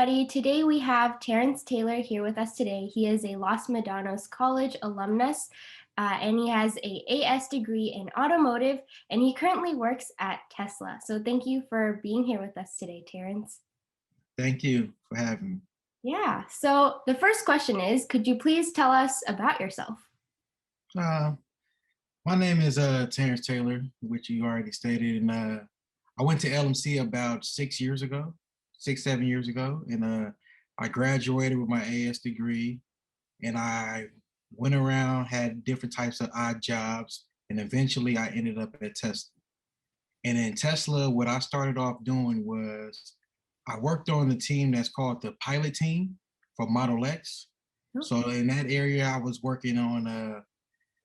everybody. Today we have Terrance Taylor here with us today. He is a Los Medanos College alumnus, and he has a AS degree in automotive, and he currently works at Tesla. So thank you for being here with us today, Terrance. Thank you for having me. Yeah, so the first question is, could you please tell us about yourself? My name is Terrance Taylor, which you already stated, and I went to LMC about 6 years ago, 7 years ago, and I graduated with my AS degree, and I went around, had different types of odd jobs, and eventually I ended up at Tesla. And in Tesla, what I started off doing was I worked on the team that's called the pilot team for Model X. So in that area, I was working on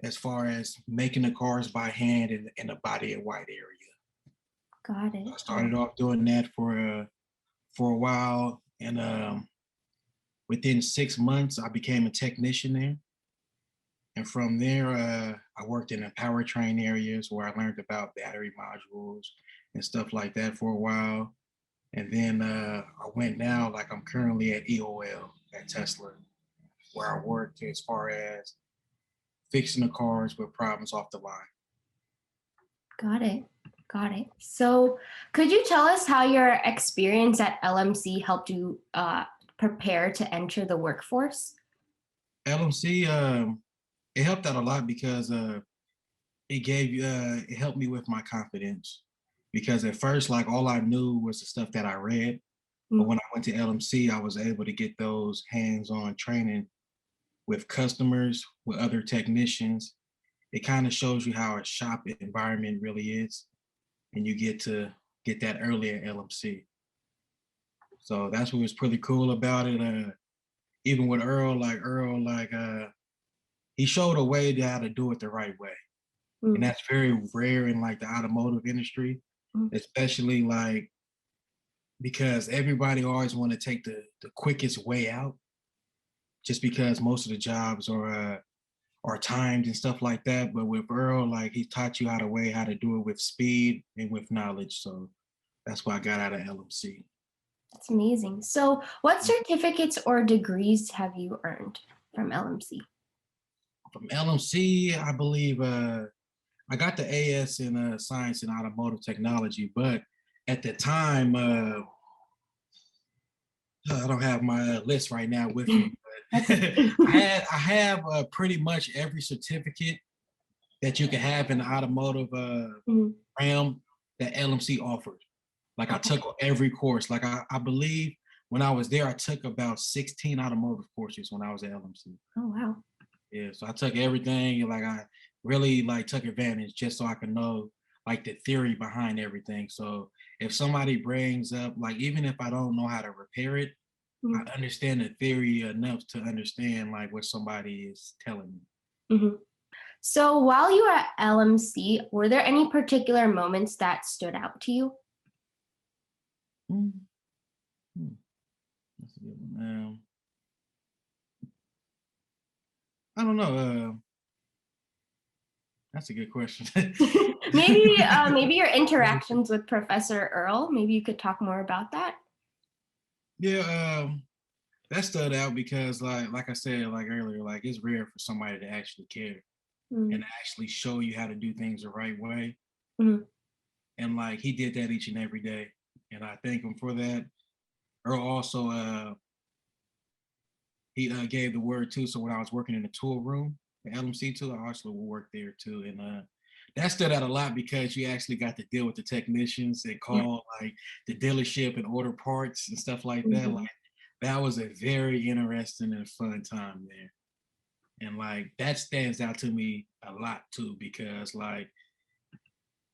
as far as making the cars by hand in the body and white area. Got it. I started off doing that for a while, and within 6 months, I became a technician there. And from there, I worked in the powertrain areas where I learned about battery modules and stuff like that for a while. And then I went now, like I'm currently at EOL at Tesla, where I worked as far as fixing the cars with problems off the line. Got it. Got it. So could you tell us how your experience at LMC helped you prepare to enter the workforce? LMC, it helped out a lot because it helped me with my confidence. Because at first, like all I knew was the stuff that I read. But when I went to LMC, I was able to get those hands-on training with customers, with other technicians. It kind of shows you how a shop environment really is. And you get to get that early at LMC. So that's what was pretty cool about it. Even with Earl, he showed a way to how to do it the right way. And that's very rare in like the automotive industry, especially like because everybody always want to take the quickest way out, just because most of the jobs are timed and stuff like that. But with Earl, like he taught you how to do it with speed and with knowledge. So that's why I got out of LMC. That's amazing. So what certificates or degrees have you earned from LMC? From LMC, I believe I got the AS in science and automotive technology, but at the time, I don't have my list right now with me. But I have pretty much every certificate that you can have in the automotive realm that LMC offered. Like I took every course. Like I believe when I was there, I took about 16 automotive courses when I was at LMC. Oh, wow. Yeah, so I took everything. Like I really like took advantage just so I could know like the theory behind everything. So if somebody brings up, like even if I don't know how to repair it, I understand the theory enough to understand like what somebody is telling me. So while you were at LMC, were there any particular moments that stood out to you? That's a good one. I don't know. That's a good question. Maybe your interactions with Professor Earl. Maybe you could talk more about that. Yeah, that stood out because like I said like earlier, like it's rare for somebody to actually care and actually show you how to do things the right way. And like he did that each and every day, and I thank him for that. Earl also he gave the word too. So when I was working in the tool room, the LMC tool, I also worked there too, and that stood out a lot because you actually got to deal with the technicians and call like the dealership and order parts and stuff like that. Like that was a very interesting and fun time there. And like that stands out to me a lot too, because like,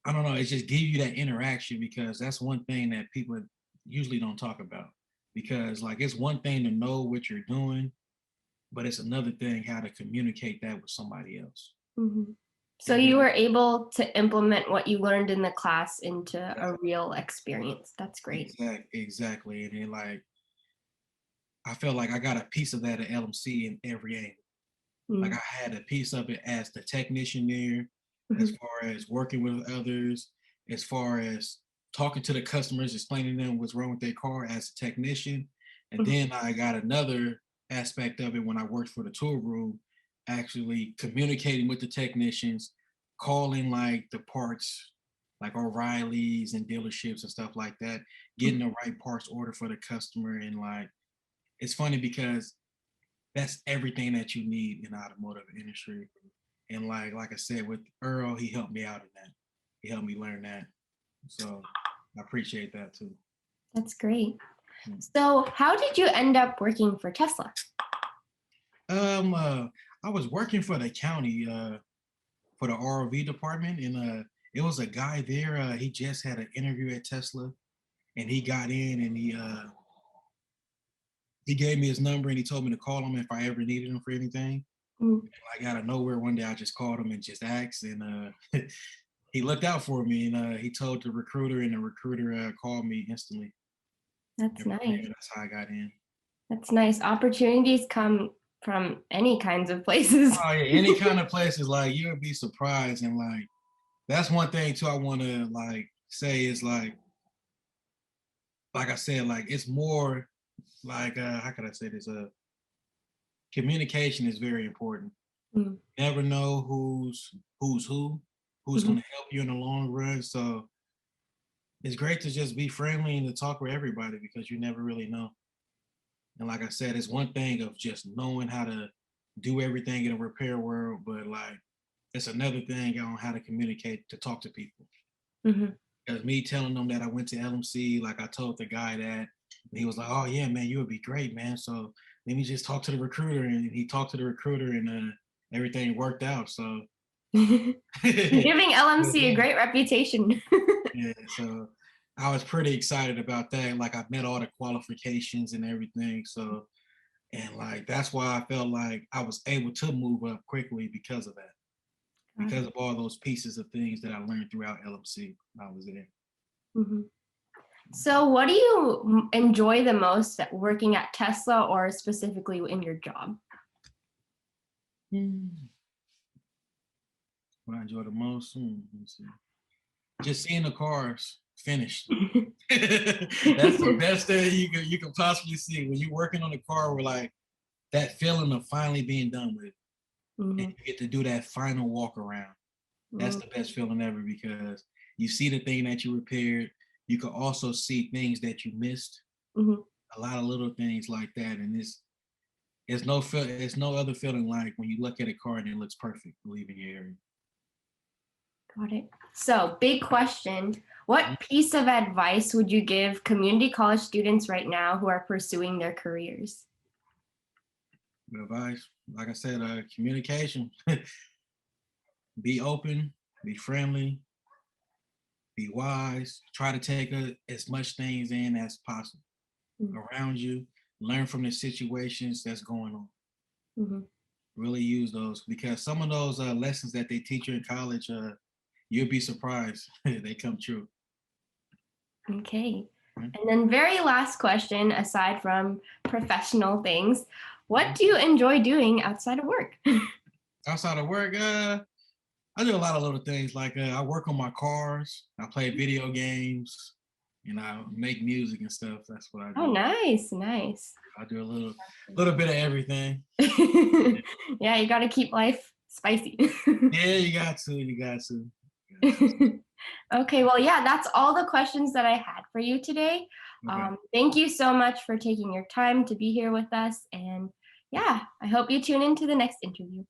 I don't know, it just gives you that interaction because that's one thing that people usually don't talk about. Because like it's one thing to know what you're doing, but it's another thing how to communicate that with somebody else. So you were able to implement what you learned in the class into a real experience. That's great. Exactly. And then like, I felt like I got a piece of that at LMC in every angle. Like I had a piece of it as the technician there, as far as working with others, as far as talking to the customers, explaining to them what's wrong with their car as a technician. And then I got another aspect of it when I worked for the tool room, actually communicating with the technicians, calling like the parts, like O'Reilly's and dealerships and stuff like that, getting the right parts order for the customer. And like, it's funny because that's everything that you need in the automotive industry. And like I said, with Earl, he helped me out in that. He helped me learn that. So I appreciate that too. That's great. So how did you end up working for Tesla? I was working for the county, for the ROV department, and it was a guy there. He just had an interview at Tesla, and he got in, and he gave me his number, and he told me to call him if I ever needed him for anything. Like out of nowhere, one day I just called him and just asked, and he looked out for me, and he told the recruiter, and the recruiter called me instantly. That's nice. That's how I got in. That's nice. Opportunities come from any kinds of places. Oh yeah, any kind of places. Like you would be surprised, and like that's one thing too. I want to like say is like I said, like it's more like how can I say this? Communication is very important. Never know who's going to help you in the long run. So it's great to just be friendly and to talk with everybody because you never really know. And like I said, it's one thing of just knowing how to do everything in a repair world, but like it's another thing on how to communicate to talk to people. Because me telling them that I went to LMC, like I told the guy that, and he was like, "Oh yeah, man, you would be great, man. So let me just talk to the recruiter," and he talked to the recruiter, and everything worked out. So giving LMC a great reputation. Yeah, so I was pretty excited about that. Like I met all the qualifications and everything. So, and like that's why I felt like I was able to move up quickly because of that. Because of all those pieces of things that I learned throughout LMC when I was there. So what do you enjoy the most at working at Tesla or specifically in your job? What I enjoy the most? Let me see. Just seeing the cars finished. That's the best thing you can possibly see when you're working on a car. Where like that feeling of finally being done with it, and you get to do that final walk around. That's the best feeling ever because you see the thing that you repaired. You can also see things that you missed. A lot of little things like that, and it's no other feeling like when you look at a car and it looks perfect leaving your area. Got it. So, big question. What piece of advice would you give community college students right now who are pursuing their careers? Good advice. Like I said, communication. Be open, be friendly, be wise. Try to take as much things in as possible around you. Learn from the situations that's going on. Really use those because some of those lessons that they teach you in college, you'll be surprised they come true. Okay. And then very last question, aside from professional things, what do you enjoy doing outside of work? Outside of work, I do a lot of little things. Like I work on my cars, I play video games, and I make music and stuff. That's what I do. Oh, nice, nice. I do a little bit of everything. Yeah, you got to keep life spicy. Yeah, you got to. Okay, well, yeah, that's all the questions that I had for you today. Okay. Thank you so much for taking your time to be here with us. And yeah, I hope you tune into the next interview.